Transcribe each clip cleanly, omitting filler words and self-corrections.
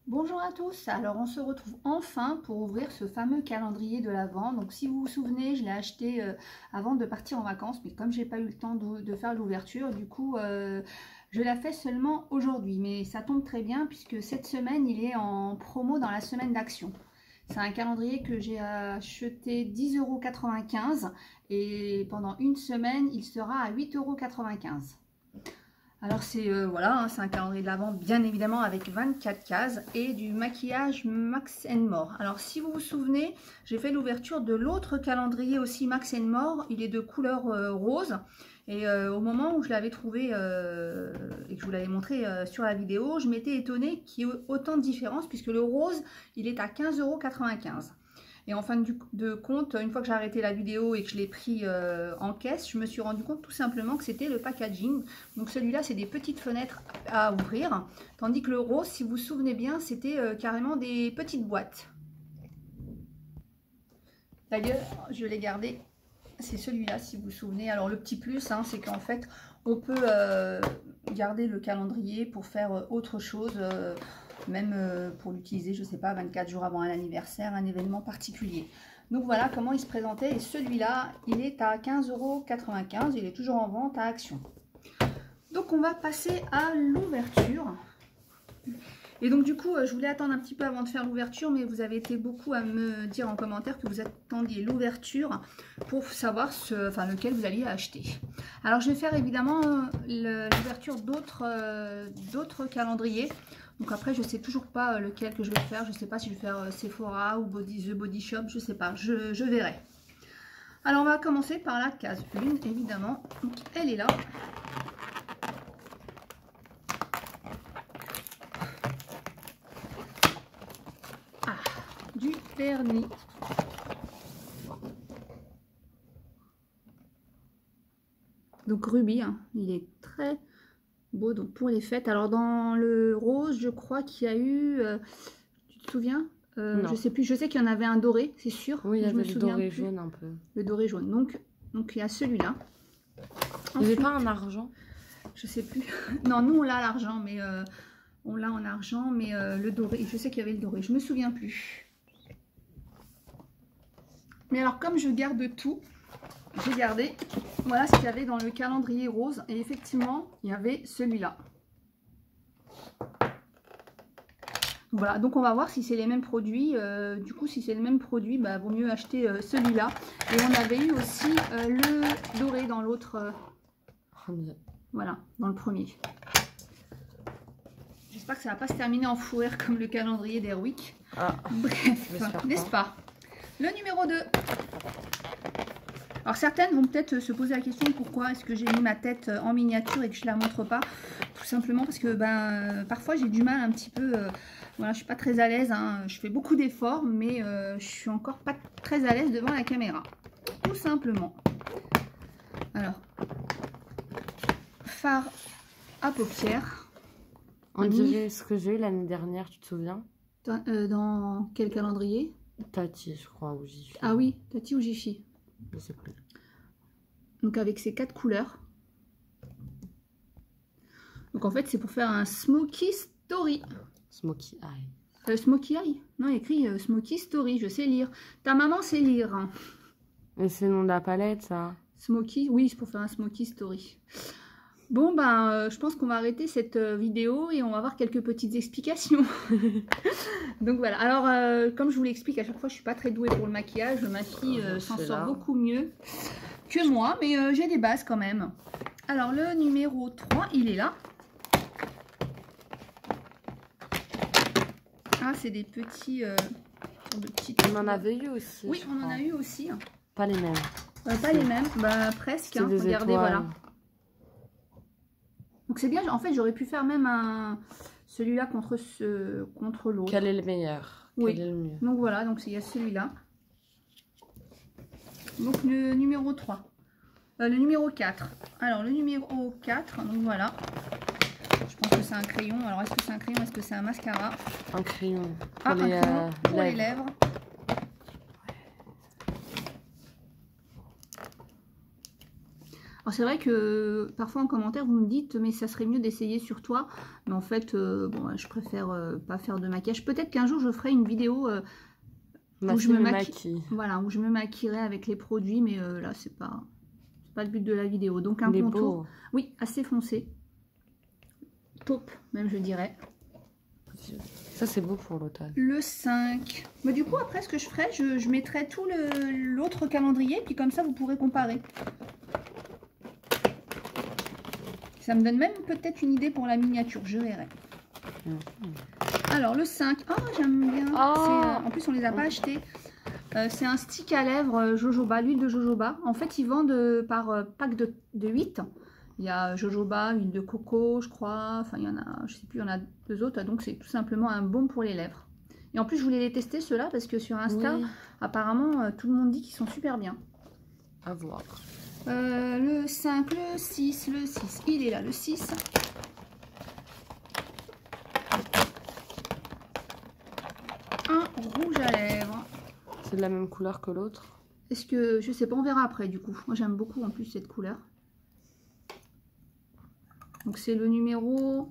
Bonjour à tous, alors on se retrouve enfin pour ouvrir ce fameux calendrier de l'Avent. Donc si vous vous souvenez, je l'ai acheté avant de partir en vacances, mais comme j'ai pas eu le temps de faire l'ouverture, du coup je la fais seulement aujourd'hui. Mais ça tombe très bien puisque cette semaine il est en promo dans la semaine d'action. C'est un calendrier que j'ai acheté 10,95 € et pendant une semaine il sera à 8,95 €. Alors c'est voilà, hein, c'est un calendrier de l'Avent bien évidemment avec 24 cases et du maquillage Max More. Alors si vous vous souvenez, j'ai fait l'ouverture de l'autre calendrier aussi Max More, il est de couleur rose. Et au moment où je l'avais trouvé et que je vous l'avais montré sur la vidéo, je m'étais étonnée qu'il y ait autant de différence puisque le rose il est à 15,95 €. Et en fin de compte, une fois que j'ai arrêté la vidéo et que je l'ai pris en caisse, je me suis rendu compte tout simplement que c'était le packaging. Donc celui-là, c'est des petites fenêtres à ouvrir. Tandis que le rose, si vous vous souvenez bien, c'était carrément des petites boîtes. D'ailleurs, je l'ai gardé. C'est celui-là, si vous vous souvenez. Alors le petit plus, hein, c'est qu'en fait, on peut garder le calendrier pour faire autre chose. Même pour l'utiliser, je sais pas, 24 jours avant un anniversaire, un événement particulier. Donc voilà comment il se présentait. Et celui-là, il est à 15,95 €. Il est toujours en vente à Action. Donc on va passer à l'ouverture. Et donc du coup, je voulais attendre un petit peu avant de faire l'ouverture, mais vous avez été beaucoup à me dire en commentaire que vous attendiez l'ouverture pour savoir lequel vous alliez acheter. Alors je vais faire évidemment l'ouverture d'autres calendriers. Donc après, je ne sais toujours pas lequel que je vais faire. Je ne sais pas si je vais faire Sephora ou The Body Shop, je ne sais pas, je verrai. Alors on va commencer par la case 1, évidemment. Donc elle est là. Du vernis. Donc rubis, hein, il est très beau donc pour les fêtes. Alors dans le rose, je crois qu'il y a eu, tu te souviens? Je sais plus, je sais qu'il y en avait un doré, c'est sûr. Oui, il y avait le doré jaune un peu. Le doré jaune. Donc il y a celui-là. Il n'y avait pas un argent? Je sais plus. Non, nous on l'a l'argent, mais on l'a en argent, mais le doré, je sais qu'il y avait le doré, je me souviens plus. Mais alors comme je garde tout, j'ai gardé, voilà ce qu'il y avait dans le calendrier rose. Et effectivement, il y avait celui-là. Voilà, donc on va voir si c'est les mêmes produits. Du coup, si c'est le même produit, bah, vaut mieux acheter celui-là. Et on avait eu aussi le doré dans l'autre. Voilà, dans le premier. J'espère que ça va pas se terminer en fou rire comme le calendrier d'Airwick. Ah, bref, n'est-ce pas? Le numéro 2. Alors certaines vont peut-être se poser la question pourquoi est-ce que j'ai mis ma tête en miniature et que je la montre pas. Tout simplement parce que parfois j'ai du mal un petit peu, voilà, je suis pas très à l'aise, hein, je fais beaucoup d'efforts mais je suis encore pas très à l'aise devant la caméra. Tout simplement. Alors, fard à paupières. On dirait ce que j'ai eu l'année dernière, tu te souviens? Dans quel calendrier? Tati, je crois, ou Jiffy. Ah oui, Tati ou Jiffy. Je sais plus. Donc avec ces 4 couleurs. Donc en fait c'est pour faire un Smoky Story. Smoky Eye. Smoky Eye? Non, il y a écrit Smoky Story, je sais lire. Ta maman sait lire. Hein. Et c'est le nom de la palette, ça? Smoky, oui, c'est pour faire un Smoky Story. Bon, je pense qu'on va arrêter cette vidéo et on va voir quelques petites explications. Donc voilà, alors comme je vous l'explique, à chaque fois je suis pas très douée pour le maquillage. Ma fille s'en sort beaucoup mieux que moi, mais j'ai des bases quand même. Alors le numéro 3, il est là. Ah, c'est des petits... On en avait eu aussi. Oui, on en a eu aussi. Pas les mêmes. Pas les mêmes, presque. Hein, regardez, voilà. Donc c'est bien, en fait j'aurais pu faire même celui-là contre l'autre. Quel est le meilleur? Oui. Quel est le mieux? Donc voilà, donc il y a celui-là. Donc le numéro 3. Le numéro 4. Alors le numéro 4, donc voilà. Je pense que c'est un crayon. Alors est-ce que c'est un crayon? Est-ce que c'est un mascara? Un crayon. Pour les, un crayon pour les lèvres. Alors Alors c'est vrai que parfois en commentaire vous me dites mais ça serait mieux d'essayer sur toi. Mais en fait bon, je préfère pas faire de maquillage. Peut-être qu'un jour je ferai une vidéo où je me maquille. Voilà, où je me maquillerai avec les produits. Mais là c'est pas le but de la vidéo. Donc un contour, oui, assez foncé. Taupe même je dirais. Ça c'est beau pour l'automne. Le 5. Mais du coup après ce que je ferai, je mettrai tout l'autre calendrier. Puis comme ça vous pourrez comparer. Ça me donne même peut-être une idée pour la miniature, je verrai. Alors le 5, oh j'aime bien. En plus on les a pas achetés. C'est un stick à lèvres jojoba, l'huile de jojoba. En fait ils vendent par pack de 8. Il y a jojoba, huile de coco je crois. Enfin il y en a, je sais plus, il y en a 2 autres. Donc c'est tout simplement un baume pour les lèvres. Et en plus je voulais les tester ceux-là parce que sur Insta, apparemment tout le monde dit qu'ils sont super bien. À voir. Le 5, le 6, il est là, le 6. Un rouge à lèvres. C'est de la même couleur que l'autre? Est-ce que, je sais pas, on verra après du coup. Moi j'aime beaucoup en plus cette couleur. Donc c'est le numéro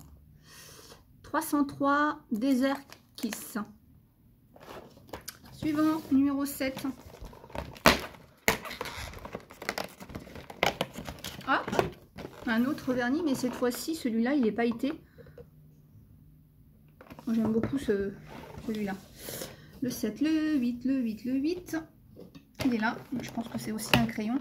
303, Desert Kiss. Suivant, numéro 7. Ah, un autre vernis, mais cette fois-ci, celui-là, il est pailleté. Moi, j'aime beaucoup celui-là. Le 7, le 8, le 8, le 8. Il est là. Je pense que c'est aussi un crayon.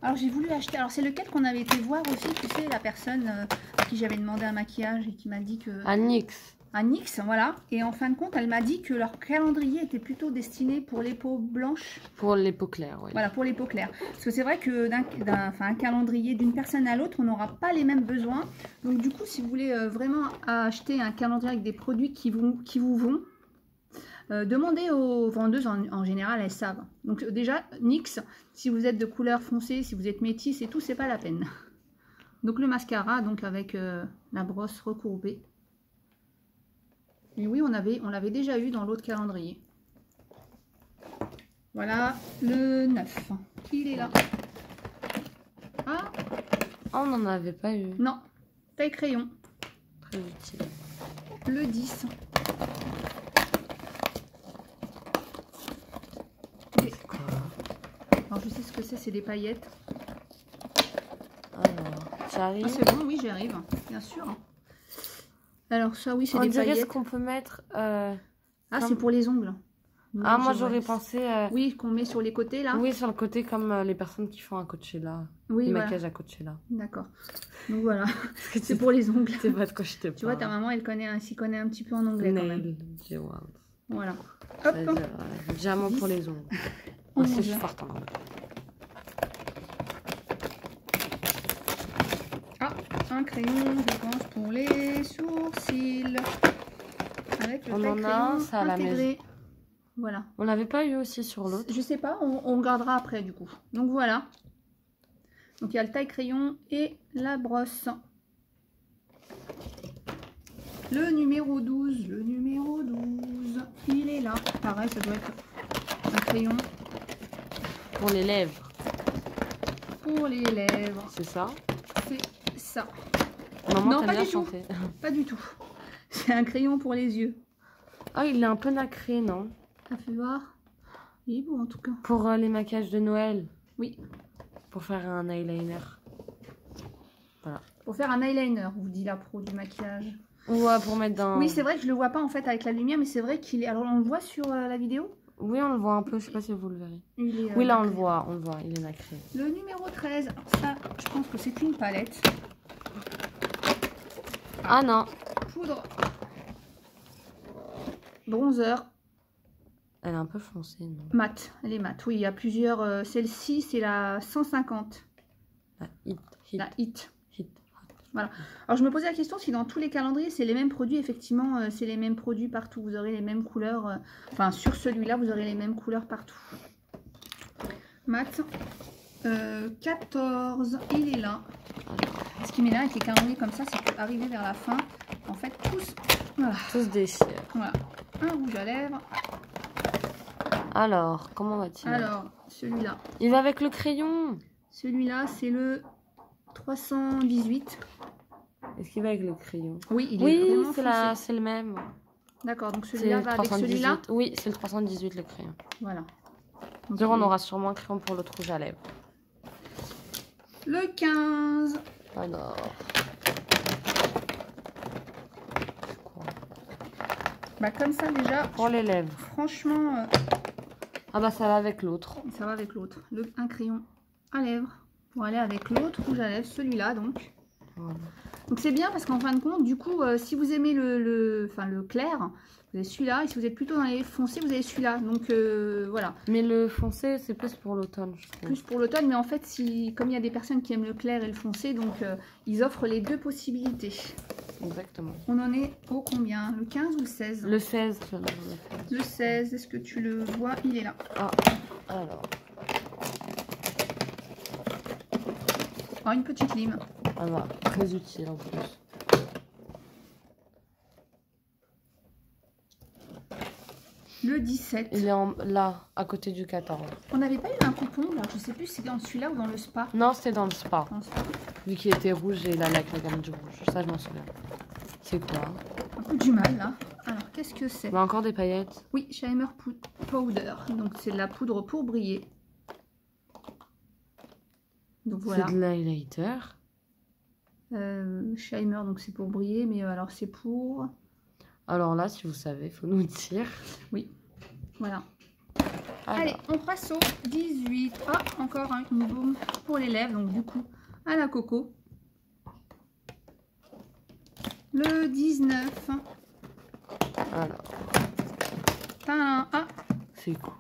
Alors, j'ai voulu acheter... Alors, c'est lequel qu'on avait été voir aussi, tu sais, la personne à qui j'avais demandé un maquillage et qui m'a dit que... NYX. NYX, voilà. Et en fin de compte, elle m'a dit que leur calendrier était plutôt destiné pour les peaux blanches. Pour les peaux claires, oui. Voilà, pour les peaux claires. Parce que c'est vrai que un calendrier d'une personne à l'autre, on n'aura pas les mêmes besoins. Donc du coup, si vous voulez vraiment acheter un calendrier avec des produits qui vous vont, demandez aux vendeuses, en général, elles savent. Donc déjà, NYX, si vous êtes de couleur foncée, si vous êtes métisse et tout, c'est pas la peine. Donc le mascara, donc avec la brosse recourbée. Et oui, on l'avait déjà eu dans l'autre calendrier. Voilà, le 9. Il est là. Ah, on n'en avait pas eu. Non, taille crayon. Très utile. Le 10. Alors, je sais ce que c'est des paillettes. Alors, tu arrives? Ah, c'est bon, oui, j'y arrive, bien sûr. Alors ça, oui, c'est des paillettes. On dirait ce qu'on peut mettre... Ah, c'est pour les ongles. Ah, moi j'aurais pensé... Oui, qu'on met sur les côtés, là. Oui, sur le côté, comme les personnes qui font un Coachella. Oui, les maquillages à Coachella. D'accord. Donc voilà, c'est pour les ongles. C'est pas de quoi je te parle. Tu vois, ta maman, elle s'y connaît un petit peu en anglais quand même. Voilà. Hop. Diamant pour les ongles. Moi aussi, je suis forte en anglais. Un crayon, je pense, pour les sourcils. Avec le taille crayon ça à la maison. Voilà. On l'avait pas eu aussi sur l'autre? Je sais pas, on regardera après du coup. Donc voilà. Donc il y a le taille crayon et la brosse. Le numéro 12, il est là. Pareil, ça doit être un crayon. Pour les lèvres. Pour les lèvres. C'est ça? C'est ça. Maman, non, pas du tout. Pas du tout. C'est un crayon pour les yeux. Ah, il est un peu nacré, non? Ça fait voir. Il est beau en tout cas. Pour les maquillages de Noël. Oui. Pour faire un eyeliner. Voilà. Pour faire un eyeliner, vous dit la pro du maquillage. Ouais, pour mettre dans... Oui, c'est vrai que je le vois pas en fait avec la lumière, mais c'est vrai qu'il est... Alors on le voit sur la vidéo? Oui, on le voit un peu, je sais pas si vous le verrez. Oui, là on le voit, il est nacré. Le numéro 13, alors ça, je pense que c'est une palette. Ah non. Poudre. Bronzer. Elle est un peu foncée, non? Mat, elle est mat. Oui, il y a plusieurs. Celle-ci, c'est la 150. La Hit. La Hit. Voilà. Alors je me posais la question si dans tous les calendriers c'est les mêmes produits. Effectivement, c'est les mêmes produits partout. Vous aurez les mêmes couleurs. Enfin, sur celui-là, vous aurez les mêmes couleurs partout. Mat. 14. Il est là. Ce qui m'est là avec les calendriers comme ça, c'est qu'arrivé vers la fin, en fait, tous. Voilà. Tous déchirent. Voilà. Un rouge à lèvres. Alors, comment va-t-il? Alors, celui-là. Il va avec le crayon. Celui-là, c'est le 318. Est-ce qu'il va avec le crayon? Oui, il est vraiment foncé. C'est le même. D'accord, donc celui-là va avec celui-là? Oui, c'est le 318 le crayon. Voilà. Donc, on aura sûrement un crayon pour l'autre rouge à lèvres. Le 15. Alors. Bah comme ça déjà. Pour les lèvres. Franchement. Ah bah ça va avec l'autre. Ça va avec l'autre. Un crayon à lèvres pour aller avec l'autre rouge à lèvres, celui-là donc. Voilà. Donc c'est bien parce qu'en fin de compte, du coup, si vous aimez le clair, vous avez celui-là. Et si vous êtes plutôt dans les foncés, vous avez celui-là. Donc voilà. Mais le foncé, c'est plus pour l'automne, je trouve. Plus pour l'automne, mais en fait, comme il y a des personnes qui aiment le clair et le foncé, donc ils offrent les deux possibilités. Exactement. On en est au combien? Le 15 ou le 16? Le 16. Le 16, est-ce que tu le vois? Il est là. Ah, alors. Oh, une petite lime. Ah bah, très utile en plus. Le 17. Il est là, à côté du 14. On n'avait pas eu un coupon, là. Je sais plus si c'est dans celui-là ou dans le spa. Non, c'était dans le spa. Dans le spa. Vu qu'il était rouge et il allait avec la gamme du rouge. Ça, je m'en souviens. C'est quoi? Un peu du mal, là. Alors, qu'est-ce que c'est? Bah, encore des paillettes. Oui, Shimer Powder. Donc, c'est de la poudre pour briller. Donc, voilà. C'est de l'highlighter. Shimer, donc c'est pour briller. Mais alors, c'est pour... Alors là, si vous savez, il faut nous dire. Oui, voilà. Alors. Allez, on passe au 18. Ah, encore une baume pour les lèvres. Donc, du coup, à la coco. Le 19. Alors. Ah. C'est quoi?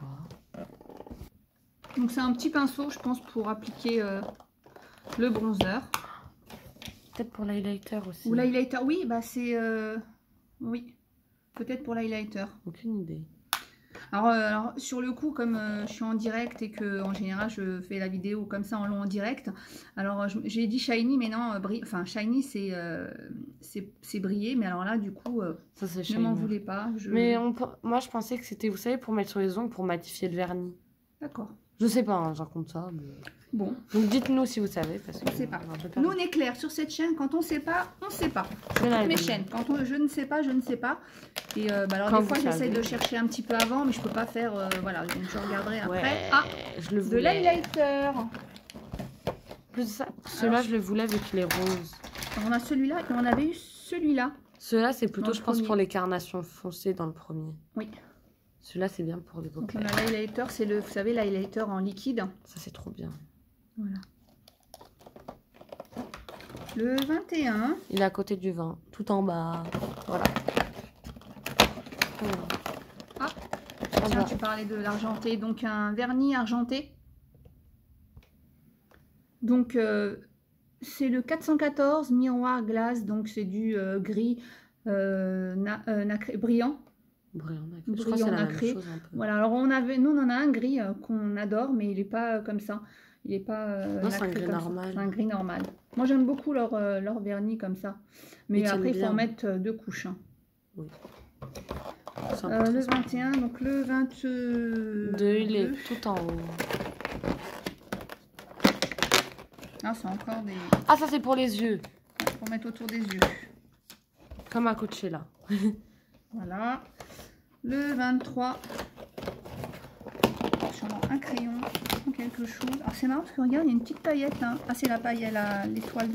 Donc, c'est un petit pinceau, je pense, pour appliquer le bronzer. Peut-être pour l'highlighter aussi. Ou l'highlighter, oui, bah c'est... Oui, peut-être pour l'highlighter. Aucune idée. Alors, sur le coup, comme je suis en direct et que en général je fais la vidéo comme ça en long en direct, alors j'ai dit shiny, mais non, enfin shiny c'est brillé, mais alors là du coup, ça c'est ne shiny. m'en voulez pas. Mais moi je pensais que c'était, vous savez, pour mettre sur les ongles, pour matifier le vernis. D'accord. Je sais pas, hein, j'en compte ça. Mais... Bon. Donc dites-nous si vous savez. Parce que on ne sait pas. Nous on est clair sur cette chaîne, quand on sait pas, on sait pas. Toutes mes chaînes, quand je ne sais pas, je ne sais pas. Et bah, alors quand des fois j'essaie de chercher un petit peu avant, mais je peux pas faire, voilà, donc je regarderai après. Ouais, ah, je le de l'highlighter. Plus ça, celui-là je le voulais avec les roses. On a celui-là et on avait eu celui-là. Celui-là c'est plutôt, je pense, pour les carnations foncées dans le premier. Oui. Celui-là c'est bien pour les beaux. Donc on a l'highlighter, c'est le, vous savez, l'highlighter en liquide. Ça c'est trop bien. Voilà. Le 21. Il est à côté du 20, tout en bas. Voilà. Ah, tiens, tu parlais de l'argenté. Donc un vernis argenté. Donc c'est le 414 miroir glace. Donc c'est du gris nacré, brillant. Brillant nacré. Voilà, alors nous on en a un gris qu'on adore, mais il n'est pas comme ça. Il n'est pas c'est un gris normal. C'est un gris normal. Moi j'aime beaucoup leur vernis comme ça. Mais après il faut en mettre 2 couches. Hein. Oui. Le 21, donc le 22, il est tout en haut. Ah, c'est encore des... Ah, ça c'est pour les yeux. Pour mettre autour des yeux. Comme à Coachella. Voilà. Le 23. Sûrement un crayon ou quelque chose. Alors c'est marrant parce que regarde, il y a une petite paillette là. Ah, c'est la paillette, l'étoile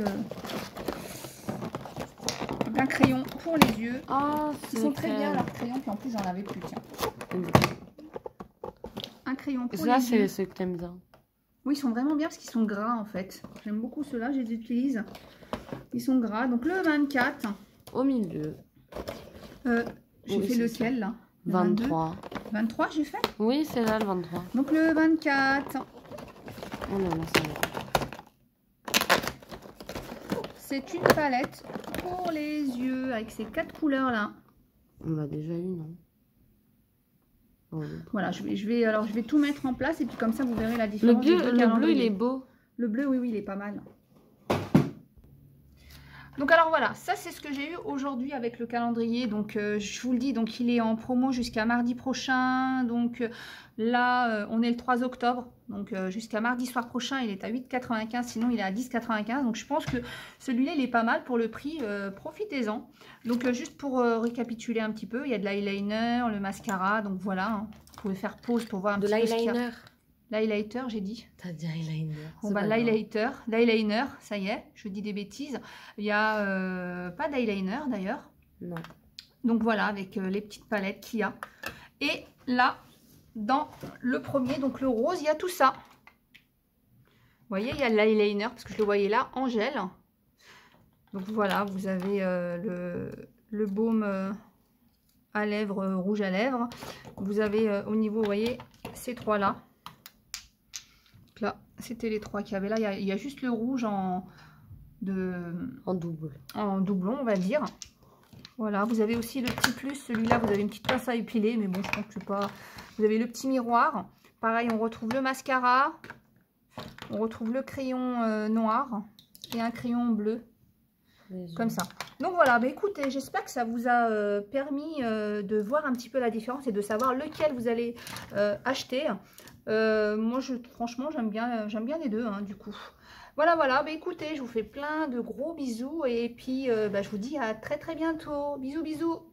d'un crayon pour les yeux. Ah, ils sont très bien leurs crayons, puis en plus j'en avais plus, tiens. Un crayon pour les yeux. Là, c'est que t'aimes bien. Oui, ils sont vraiment bien parce qu'ils sont gras en fait. J'aime beaucoup ceux-là, je les utilise. Ils sont gras. Donc le 24. Au milieu. J'ai fait lequel là? 23. 23 j'ai fait? Oui, c'est là le 23. Donc le 24. Oh là là, ça va. C'est une palette pour les yeux avec ces 4 couleurs là. On l'a déjà eu, non? Voilà, je vais tout mettre en place et puis comme ça vous verrez la différence. Le bleu il est beau. Le bleu, oui, il est pas mal. Donc alors voilà, ça c'est ce que j'ai eu aujourd'hui avec le calendrier. Donc je vous le dis, donc il est en promo jusqu'à mardi prochain. Donc là on est le 3 octobre. Donc jusqu'à mardi soir prochain il est à 8,95, sinon il est à 10,95. Donc je pense que celui-là il est pas mal pour le prix, profitez-en. Donc juste pour récapituler un petit peu, il y a de l'eyeliner, le mascara. Donc voilà, hein. Vous pouvez faire pause pour voir un petit peu ce qu'il y a. L'highlighter, j'ai dit. T'as dit eyeliner. Bon, bah, l'eyeliner, ça y est, je dis des bêtises. Il n'y a pas d'eyeliner d'ailleurs. Non. Donc voilà, avec les petites palettes qu'il y a. Et là, dans le premier, donc le rose, il y a tout ça. Vous voyez, il y a l'eyeliner, parce que je le voyais là, en gel. Donc voilà, vous avez le baume à lèvres, rouge à lèvres. Vous avez au niveau, vous voyez, ces trois-là. Là, c'était les trois qu'il y avait là. Il y a juste le rouge en doublon, on va dire. Voilà, vous avez aussi le petit plus. Celui-là, vous avez une petite pince à épiler, mais bon, je pense que c'est pas. Vous avez le petit miroir. Pareil, on retrouve le mascara. On retrouve le crayon noir et un crayon bleu. Comme ça. Donc voilà, bah écoutez, j'espère que ça vous a permis de voir un petit peu la différence et de savoir lequel vous allez acheter. Moi, franchement, j'aime bien les deux, hein, du coup. Voilà, bah écoutez, je vous fais plein de gros bisous et puis je vous dis à très très bientôt. Bisous, bisous.